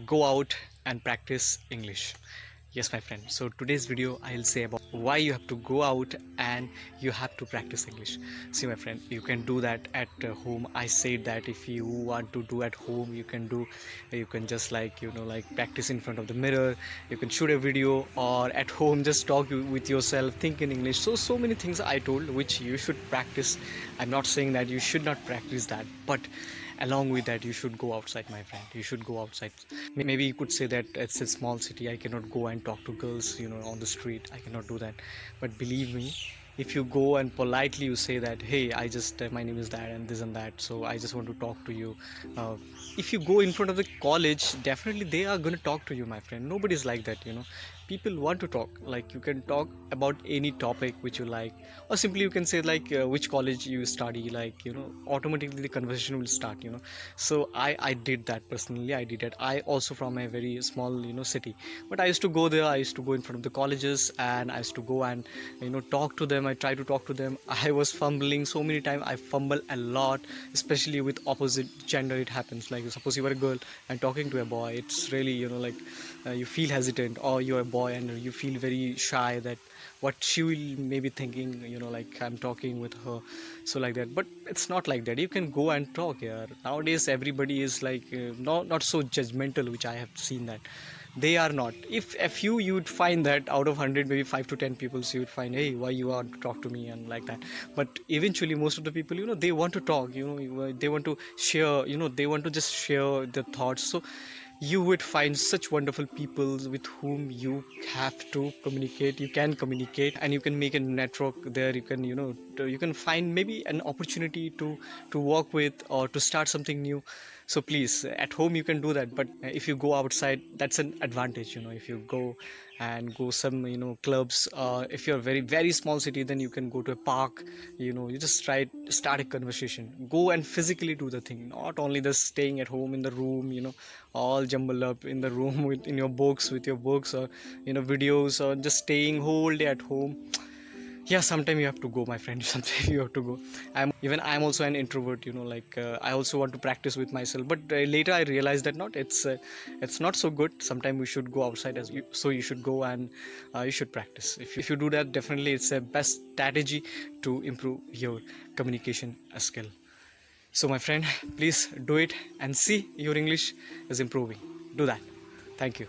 go out and practice English. Yes, my friend. So today's video I'll say about why you have to go out and you have to practice English. See, my friend, you can do that at home. I said that if you want to do at home, you can do. You can just like practice in front of the mirror. You can shoot a video or at home just talk with yourself, think in English. So many things I told which you should practice. I'm not saying that you should not practice that, but along with that you should go outside, my friend. You should go outside. Maybe you could say that it's a small city, I cannot go and talk to girls on the street. I cannot do that. But believe me, if you go and politely you say that, hey, I just my name is that and this and that, so I just want to talk to you. If you go in front of the college, definitely they are going to talk to you, my friend. Nobody's like that. People want to talk. Like, you can talk about any topic which you like, or simply you can say like which college you study, like automatically the conversation will start. So I did that personally. I did it. I also from a very small city, but I used to go there. I used to go in front of the colleges and I used to go and talk to them. I try to talk to them. I was fumbling so many times. I fumble a lot, especially with opposite gender. It happens, like suppose you are a girl and talking to a boy, it's really like you feel hesitant, or you're a boy and you feel very shy that what she will maybe thinking, like I'm talking with her. So like that, but it's not like that. You can go and talk here. Nowadays everybody is like not so judgmental, which I have seen that they are not. If a few, you would find that out of 100, maybe 5 to 10 people, so you would find, hey, why you want to talk to me and like that. But eventually most of the people, they want to talk, they want to share, they want to just share their thoughts. So you would find such wonderful people with whom you have to communicate. You can communicate and you can make a network there. You can you can find maybe an opportunity to work with or to start something new. So please, at home you can do that, but if you go outside, that's an advantage. If you go and go some clubs, if you're very very small city, then you can go to a park. You just start a conversation, go and physically do the thing, not only just staying at home in the room, all jumbled up in the room with in your books, with your books, or videos, or just staying whole day at home. Yeah, sometimes you have to go, my friend. Sometimes you have to go. I'm also an introvert, like I also want to practice with myself, but later I realized that not it's not so good. Sometimes we should go outside as you, so you should go and you should practice. If you do that, definitely it's a best strategy to improve your communication skill. So my friend, please do it and see your English is improving. Do that. Thank you.